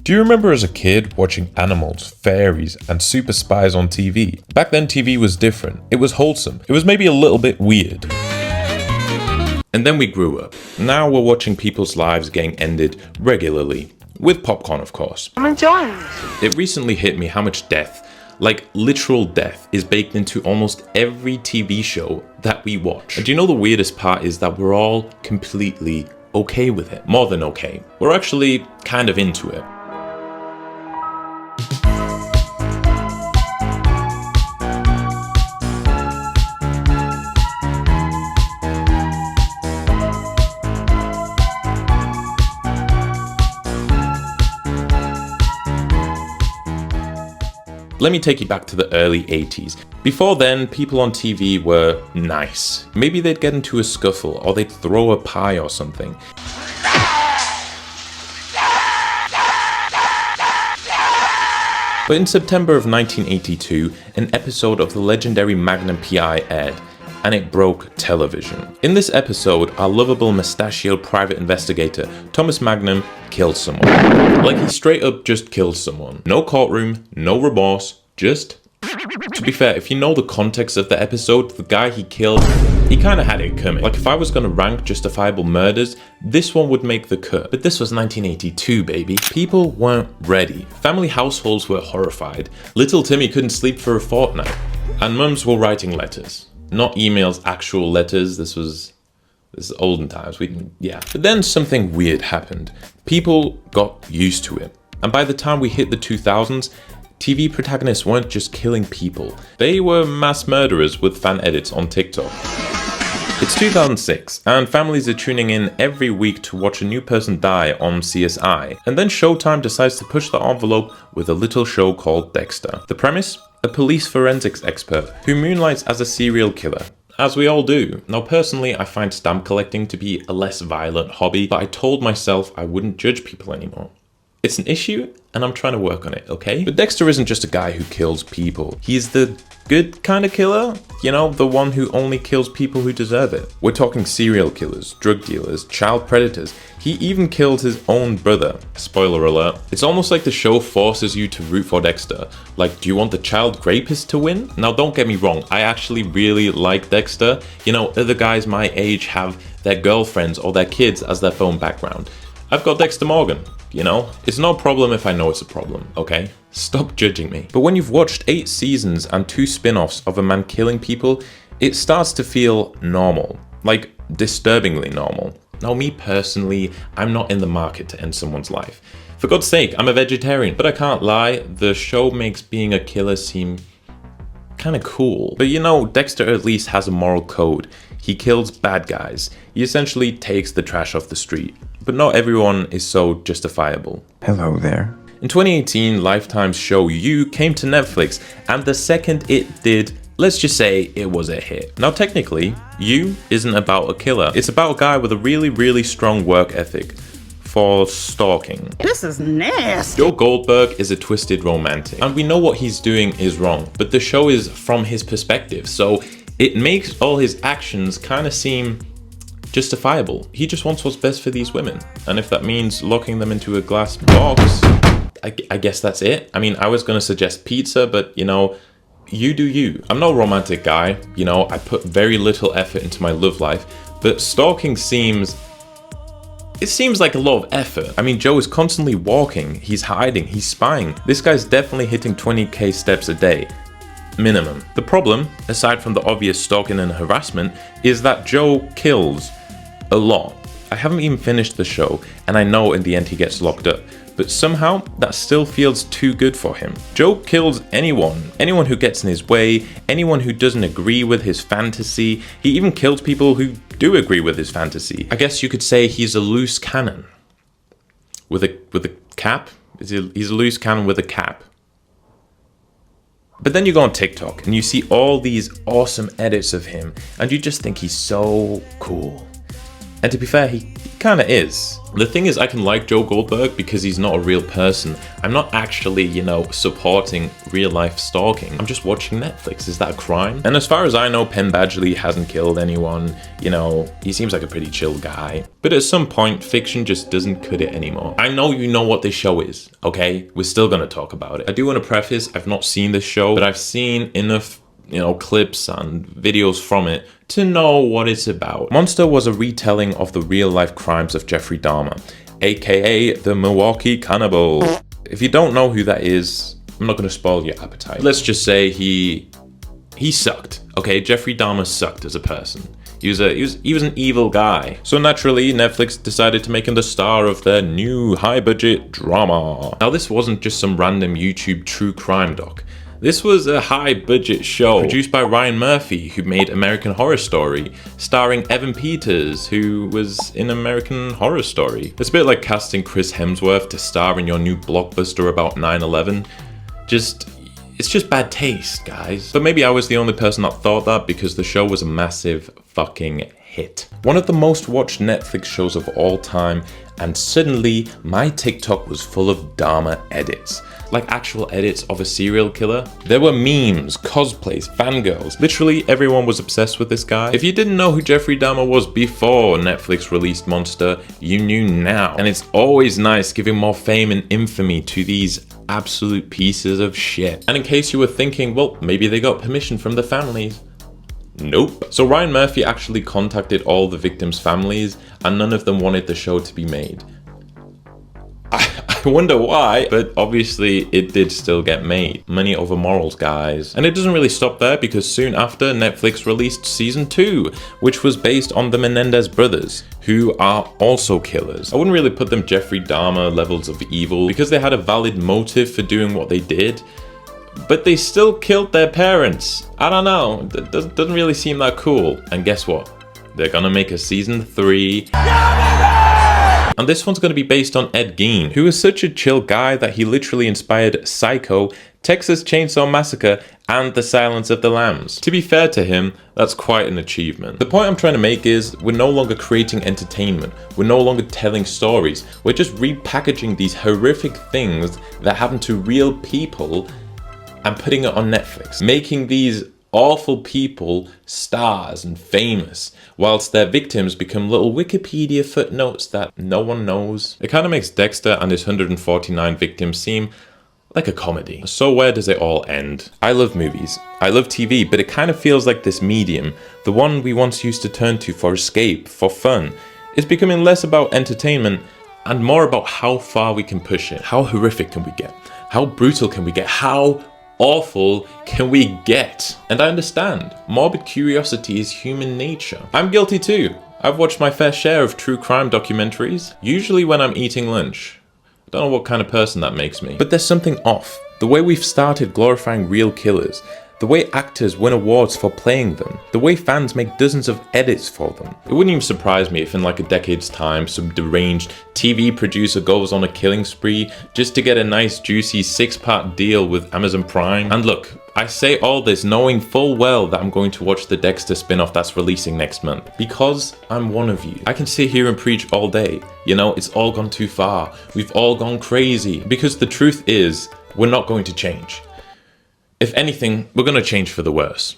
Do you remember as a kid watching animals, fairies, and super spies on TV? Back then TV was different. It was wholesome. It was maybe a little bit weird. And then we grew up. Now we're watching people's lives getting ended regularly. With popcorn, of course. I'm enjoying this. It recently hit me how much death, like literal death, is baked into almost every TV show that we watch. And do you know the weirdest part is that we're all completely okay with it? More than okay. We're actually kind of into it. Let me take you back to the early 80s. Before then, people on TV were nice. Maybe they'd get into a scuffle, or they'd throw a pie or something. But in September of 1982, an episode of the legendary Magnum PI aired, and it broke television. In this episode, our lovable mustachioed private investigator, Thomas Magnum, killed someone. Like, he straight up just killed someone. No courtroom, no remorse, just... To be fair, if you know the context of the episode, the guy he killed, he kinda had it coming. Like, if I was gonna rank justifiable murders, this one would make the cut. But this was 1982, baby. People weren't ready. Family households were horrified. Little Timmy couldn't sleep for a fortnight. And mums were writing letters. Not emails, actual letters. This is olden times. But then something weird happened. People got used to it. And by the time we hit the 2000s, TV protagonists weren't just killing people. They were mass murderers with fan edits on TikTok. It's 2006, and families are tuning in every week to watch a new person die on CSI. And then Showtime decides to push the envelope with a little show called Dexter. The premise? A police forensics expert who moonlights as a serial killer. As we all do. Now personally, I find stamp collecting to be a less violent hobby, but I told myself I wouldn't judge people anymore. It's an issue, and I'm trying to work on it, okay? But Dexter isn't just a guy who kills people. He's the good kind of killer, you know, the one who only kills people who deserve it. We're talking serial killers, drug dealers, child predators. He even killed his own brother. Spoiler alert. It's almost like the show forces you to root for Dexter. Like, do you want the child rapist to win? Now, don't get me wrong, I actually really like Dexter. You know, other guys my age have their girlfriends or their kids as their phone background. I've got Dexter Morgan. You know, it's no problem if I know it's a problem, okay? Stop judging me. But when you've watched 8 seasons and 2 spin-offs of a man killing people, it starts to feel normal. Like, disturbingly normal. Now, me personally, I'm not in the market to end someone's life. For God's sake, I'm a vegetarian, but I can't lie, the show makes being a killer seem kinda cool. But you know, Dexter at least has a moral code. He kills bad guys. He essentially takes the trash off the street. But not everyone is so justifiable. Hello there. In 2018, Lifetime's show You came to Netflix, and the second it did, let's just say it was a hit. Now technically, You isn't about a killer. It's about a guy with a really, really strong work ethic for stalking. This is nasty. Joe Goldberg is a twisted romantic, and we know what he's doing is wrong, but the show is from his perspective, so it makes all his actions kind of seem justifiable. He just wants what's best for these women. And if that means locking them into a glass box, I guess that's it. I mean, I was gonna suggest pizza, but you know, you do you. I'm no romantic guy, you know, I put very little effort into my love life, but stalking seems like a lot of effort. I mean, Joe is constantly walking, he's hiding, he's spying. This guy's definitely hitting 20k steps a day. Minimum. The problem, aside from the obvious stalking and harassment, is that Joe kills a lot. I haven't even finished the show, and I know in the end he gets locked up, but somehow that still feels too good for him. Joe kills anyone who gets in his way, anyone who doesn't agree with his fantasy. He even kills people who do agree with his fantasy. I guess you could say he's a loose cannon. With a cap? He's a loose cannon with a cap. But then you go on TikTok and you see all these awesome edits of him and you just think he's so cool. And to be fair, he kind of is. The thing is, I can like Joe Goldberg because he's not a real person. I'm not actually, you know, supporting real life stalking. I'm just watching Netflix. Is that a crime? And as far as I know, Penn Badgley hasn't killed anyone. You know, he seems like a pretty chill guy. But at some point, fiction just doesn't cut it anymore. I know you know what this show is, okay? We're still gonna talk about it. I do want to preface, I've not seen this show, but I've seen enough, you know, clips and videos from it to know what it's about. Monster was a retelling of the real-life crimes of Jeffrey Dahmer, aka the Milwaukee Cannibal. If you don't know who that is, I'm not going to spoil your appetite. Let's just say he sucked. Okay, Jeffrey Dahmer sucked as a person. He was an evil guy. So naturally, Netflix decided to make him the star of their new high-budget drama. Now, this wasn't just some random YouTube true crime doc. This was a high-budget show produced by Ryan Murphy, who made American Horror Story, starring Evan Peters, who was in American Horror Story. It's a bit like casting Chris Hemsworth to star in your new blockbuster about 9/11. It's just bad taste, guys. But maybe I was the only person that thought that because the show was a massive fucking hit. One of the most watched Netflix shows of all time, and suddenly my TikTok was full of Dahmer edits. Like actual edits of a serial killer. There were memes, cosplays, fangirls. Literally everyone was obsessed with this guy. If you didn't know who Jeffrey Dahmer was before Netflix released Monster, you knew now. And it's always nice giving more fame and infamy to these absolute pieces of shit. And in case you were thinking, well, maybe they got permission from the families. Nope. So Ryan Murphy actually contacted all the victims' families and none of them wanted the show to be made. I wonder why, but obviously it did still get made. Money over morals, guys. And it doesn't really stop there because soon after, Netflix released season 2, which was based on the Menendez brothers, who are also killers. I wouldn't really put them Jeffrey Dahmer levels of evil because they had a valid motive for doing what they did, but they still killed their parents. I don't know, that doesn't really seem that cool. And guess what? They're gonna make a season 3. And this one's going to be based on Ed Gein, who is such a chill guy that he literally inspired Psycho, Texas Chainsaw Massacre, and The Silence of the Lambs. To be fair to him, that's quite an achievement. The point I'm trying to make is, we're no longer creating entertainment, we're no longer telling stories, we're just repackaging these horrific things that happen to real people and putting it on Netflix, making these awful people stars and famous, whilst their victims become little Wikipedia footnotes that no one knows. It kind of makes Dexter and his 149 victims seem like a comedy. So where does it all end? I love movies, I love TV, but it kind of feels like this medium, the one we once used to turn to for escape, for fun, is becoming less about entertainment and more about how far we can push it. How horrific can we get? How brutal can we get? How awful can we get? And I understand, morbid curiosity is human nature. I'm guilty too. I've watched my fair share of true crime documentaries, usually when I'm eating lunch. I don't know what kind of person that makes me. But there's something off. The way we've started glorifying real killers, the way actors win awards for playing them, the way fans make dozens of edits for them. It wouldn't even surprise me if in like a decade's time some deranged TV producer goes on a killing spree just to get a nice juicy 6-part deal with Amazon Prime. And look, I say all this knowing full well that I'm going to watch the Dexter spin-off that's releasing next month. Because I'm one of you. I can sit here and preach all day. You know, it's all gone too far. We've all gone crazy. Because the truth is, we're not going to change. If anything, we're going to change for the worse.